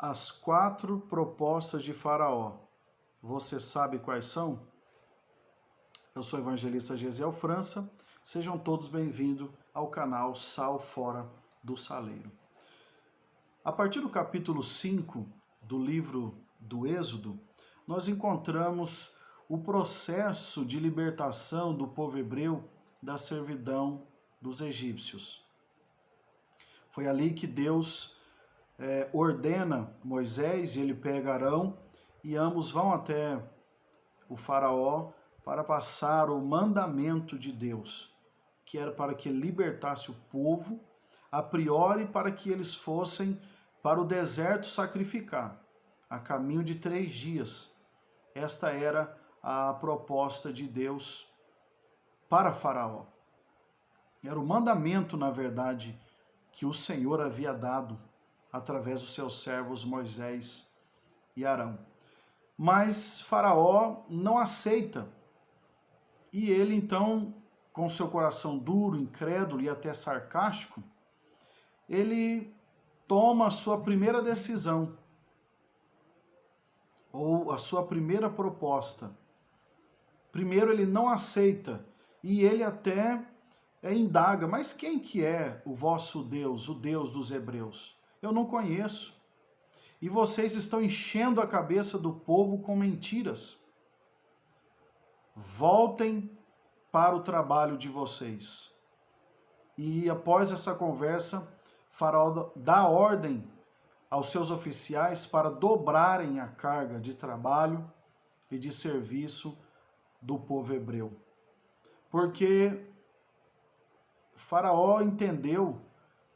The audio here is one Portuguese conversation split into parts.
As 4 propostas de Faraó. Você sabe quais são? Eu sou o evangelista Gesiel França. Sejam todos bem-vindos ao canal Sal Fora do Saleiro. A partir do capítulo 5 do livro do Êxodo, nós encontramos o processo de libertação do povo hebreu da servidão dos egípcios. Foi ali que Deus ordena Moisés, e ele pega Arão, e ambos vão até o faraó para passar o mandamento de Deus, que era para que ele libertasse o povo, a priori para que eles fossem para o deserto sacrificar, a caminho de 3 dias. Esta era a proposta de Deus para Faraó. Era o mandamento, na verdade, que o Senhor havia dado através dos seus servos Moisés e Arão. Mas Faraó não aceita. E ele, então, com seu coração duro, incrédulo e até sarcástico, ele toma a sua primeira decisão, ou a sua primeira proposta. Primeiro, ele não aceita, e ele até indaga, mas quem que é o vosso Deus, o Deus dos hebreus? Eu não conheço. E vocês estão enchendo a cabeça do povo com mentiras. Voltem para o trabalho de vocês. E após essa conversa, Faraó dá ordem aos seus oficiais para dobrarem a carga de trabalho e de serviço do povo hebreu. Porque Faraó entendeu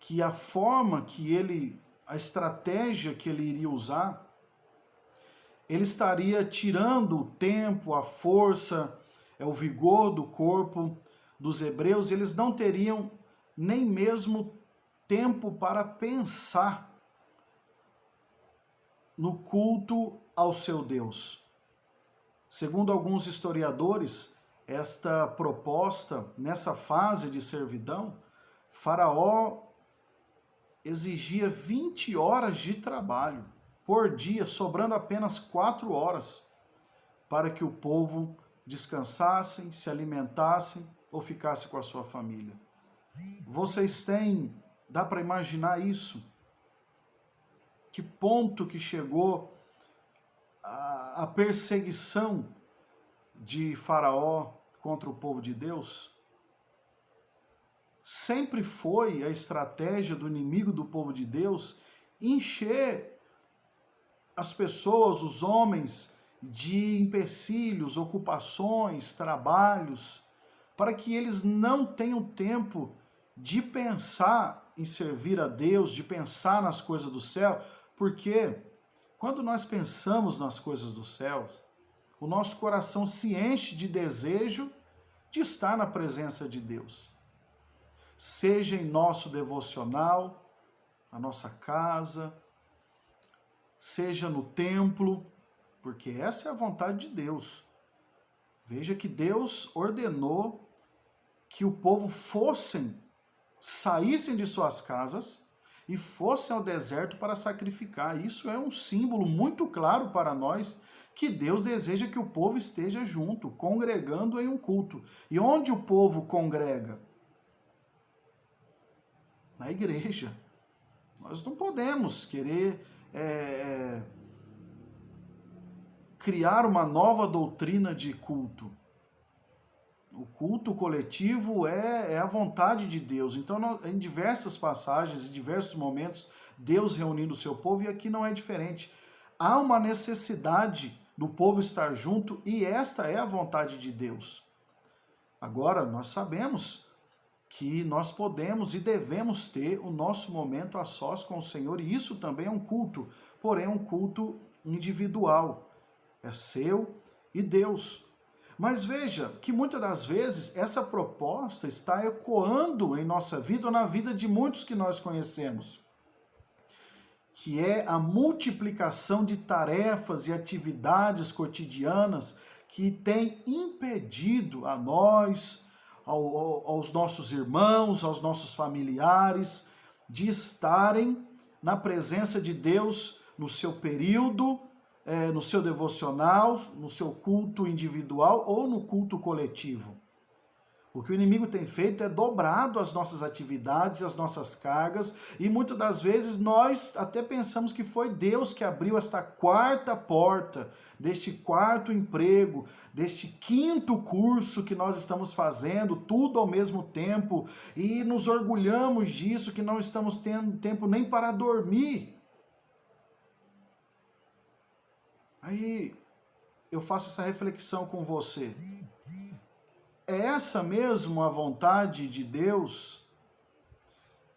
que a forma que a estratégia que ele iria usar, ele estaria tirando o tempo, a força, o vigor do corpo dos hebreus, e eles não teriam nem mesmo tempo para pensar no culto ao seu Deus. Segundo alguns historiadores, esta proposta, nessa fase de servidão, Faraó exigia 20 horas de trabalho por dia, sobrando apenas 4 horas para que o povo descansassem, se alimentassem ou ficasse com a sua família. Vocês dá para imaginar isso? Que ponto que chegou a perseguição de Faraó contra o povo de Deus? Sempre foi a estratégia do inimigo do povo de Deus encher as pessoas, os homens, de empecilhos, ocupações, trabalhos, para que eles não tenham tempo de pensar em servir a Deus, de pensar nas coisas do céu, porque quando nós pensamos nas coisas do céu, o nosso coração se enche de desejo de estar na presença de Deus. Seja em nosso devocional, na nossa casa, seja no templo, porque essa é a vontade de Deus. Veja que Deus ordenou que o povo saíssem de suas casas e fossem ao deserto para sacrificar. Isso é um símbolo muito claro para nós que Deus deseja que o povo esteja junto, congregando em um culto. E onde o povo congrega? Na igreja. Nós não podemos querer criar uma nova doutrina de culto. O culto coletivo é a vontade de Deus. Então, em diversas passagens, em diversos momentos, Deus reunindo o seu povo, e aqui não é diferente. Há uma necessidade do povo estar junto, e esta é a vontade de Deus. Agora, nós sabemos que nós podemos e devemos ter o nosso momento a sós com o Senhor, e isso também é um culto, porém é um culto individual. É seu e Deus. Mas veja que muitas das vezes essa proposta está ecoando em nossa vida ou na vida de muitos que nós conhecemos, que é a multiplicação de tarefas e atividades cotidianas que tem impedido a nós, aos nossos irmãos, aos nossos familiares, de estarem na presença de Deus no seu período, no seu devocional, no seu culto individual ou no culto coletivo. O que o inimigo tem feito é dobrado as nossas atividades, as nossas cargas, e muitas das vezes nós até pensamos que foi Deus que abriu esta quarta porta, deste quarto emprego, deste quinto curso que nós estamos fazendo, tudo ao mesmo tempo, e nos orgulhamos disso, que não estamos tendo tempo nem para dormir. Aí eu faço essa reflexão com você. É essa mesmo a vontade de Deus?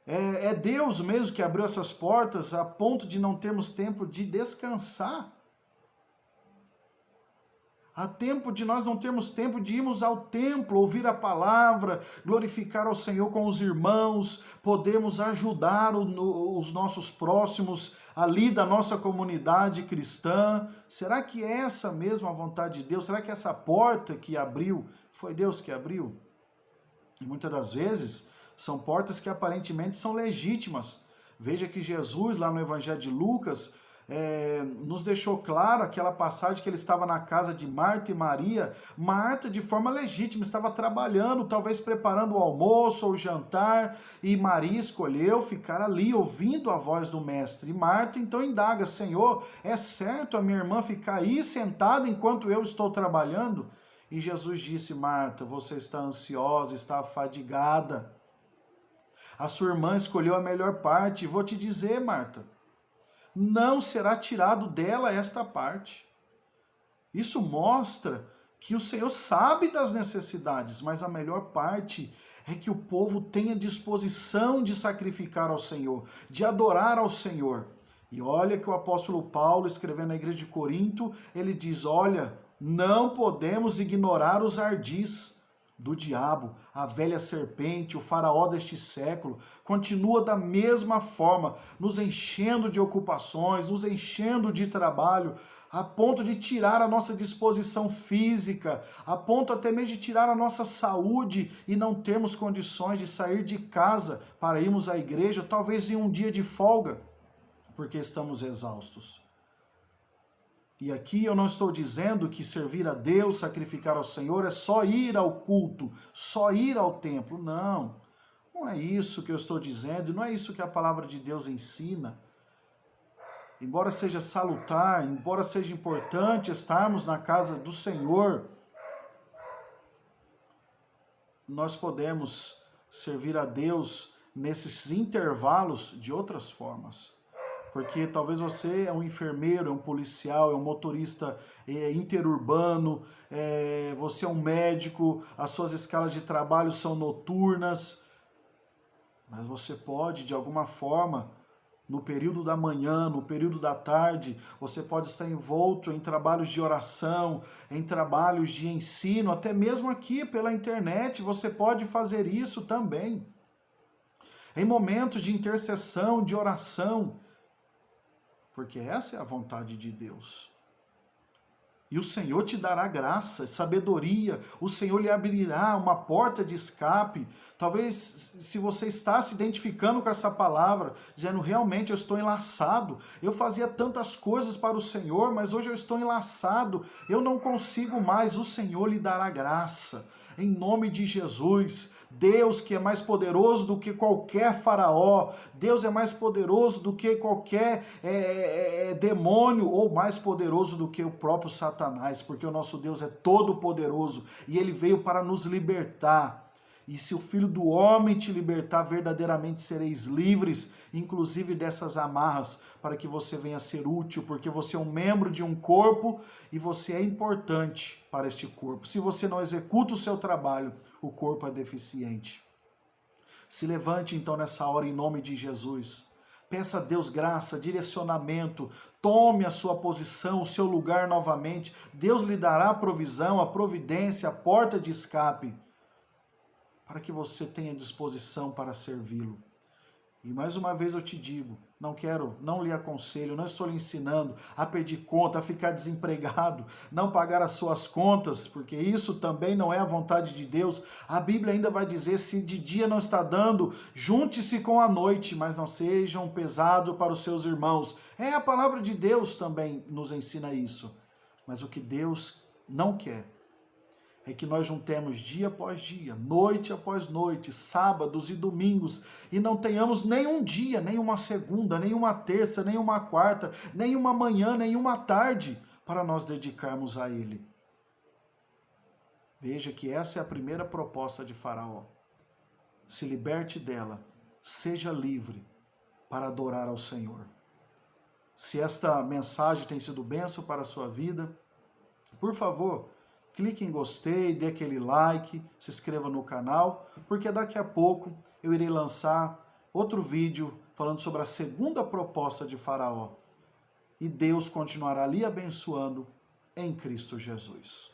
É Deus mesmo que abriu essas portas a ponto de não termos tempo de descansar? Há tempo de nós não termos tempo de irmos ao templo, ouvir a palavra, glorificar ao Senhor com os irmãos, podemos ajudar os nossos próximos ali da nossa comunidade cristã. Será que é essa mesmo a vontade de Deus? Será que essa porta que abriu foi Deus que abriu? E muitas das vezes são portas que aparentemente são legítimas. Veja que Jesus, lá no Evangelho de Lucas, nos deixou claro aquela passagem que ele estava na casa de Marta e Maria. Marta, de forma legítima, estava trabalhando, talvez preparando o almoço ou o jantar, e Maria escolheu ficar ali ouvindo a voz do mestre. E Marta então indaga: Senhor, é certo a minha irmã ficar aí sentada enquanto eu estou trabalhando? E Jesus disse: Marta, você está ansiosa, está afadigada. A sua irmã escolheu a melhor parte. E vou te dizer, Marta, não será tirado dela esta parte. Isso mostra que o Senhor sabe das necessidades, mas a melhor parte é que o povo tenha disposição de sacrificar ao Senhor, de adorar ao Senhor. E olha que o apóstolo Paulo, escrevendo na igreja de Corinto, ele diz: olha, não podemos ignorar os ardis do diabo, a velha serpente, o faraó deste século, continua da mesma forma, nos enchendo de ocupações, nos enchendo de trabalho, a ponto de tirar a nossa disposição física, a ponto até mesmo de tirar a nossa saúde e não termos condições de sair de casa para irmos à igreja, talvez em um dia de folga, porque estamos exaustos. E aqui eu não estou dizendo que servir a Deus, sacrificar ao Senhor, é só ir ao culto, só ir ao templo. Não, não é isso que eu estou dizendo, não é isso que a palavra de Deus ensina. Embora seja salutar, embora seja importante estarmos na casa do Senhor, nós podemos servir a Deus nesses intervalos de outras formas. Porque talvez você é um enfermeiro, é um policial, é um motorista interurbano, você é um médico, as suas escalas de trabalho são noturnas, mas você pode, de alguma forma, no período da manhã, no período da tarde, você pode estar envolto em trabalhos de oração, em trabalhos de ensino, até mesmo aqui pela internet, você pode fazer isso também. Em momentos de intercessão, de oração, porque essa é a vontade de Deus. E o Senhor te dará graça, sabedoria, o Senhor lhe abrirá uma porta de escape. Talvez, se você está se identificando com essa palavra, dizendo: realmente eu estou enlaçado, eu fazia tantas coisas para o Senhor, mas hoje eu estou enlaçado, eu não consigo mais, o Senhor lhe dará graça. Em nome de Jesus, Deus que é mais poderoso do que qualquer faraó, Deus é mais poderoso do que qualquer demônio, ou mais poderoso do que o próprio Satanás, porque o nosso Deus é todo poderoso e ele veio para nos libertar. E se o Filho do Homem te libertar, verdadeiramente sereis livres, inclusive dessas amarras, para que você venha ser útil, porque você é um membro de um corpo e você é importante para este corpo. Se você não executa o seu trabalho, o corpo é deficiente. Se levante então nessa hora em nome de Jesus. Peça a Deus graça, direcionamento, tome a sua posição, o seu lugar novamente. Deus lhe dará a provisão, a providência, a porta de escape, para que você tenha disposição para servi-lo. E mais uma vez eu te digo, não lhe aconselho, não estou lhe ensinando a pedir conta, a ficar desempregado, não pagar as suas contas, porque isso também não é a vontade de Deus. A Bíblia ainda vai dizer, se de dia não está dando, junte-se com a noite, mas não seja um pesado para os seus irmãos. A palavra de Deus também nos ensina isso. Mas o que Deus não quer é que nós juntemos dia após dia, noite após noite, sábados e domingos, e não tenhamos nenhum dia, nenhuma segunda, nenhuma terça, nenhuma quarta, nenhuma manhã, nenhuma tarde, para nós dedicarmos a Ele. Veja que essa é a primeira proposta de Faraó. Se liberte dela, seja livre para adorar ao Senhor. Se esta mensagem tem sido bênção para a sua vida, por favor, clique em gostei, dê aquele like, se inscreva no canal, porque daqui a pouco eu irei lançar outro vídeo falando sobre a segunda proposta de Faraó. E Deus continuará lhe abençoando em Cristo Jesus.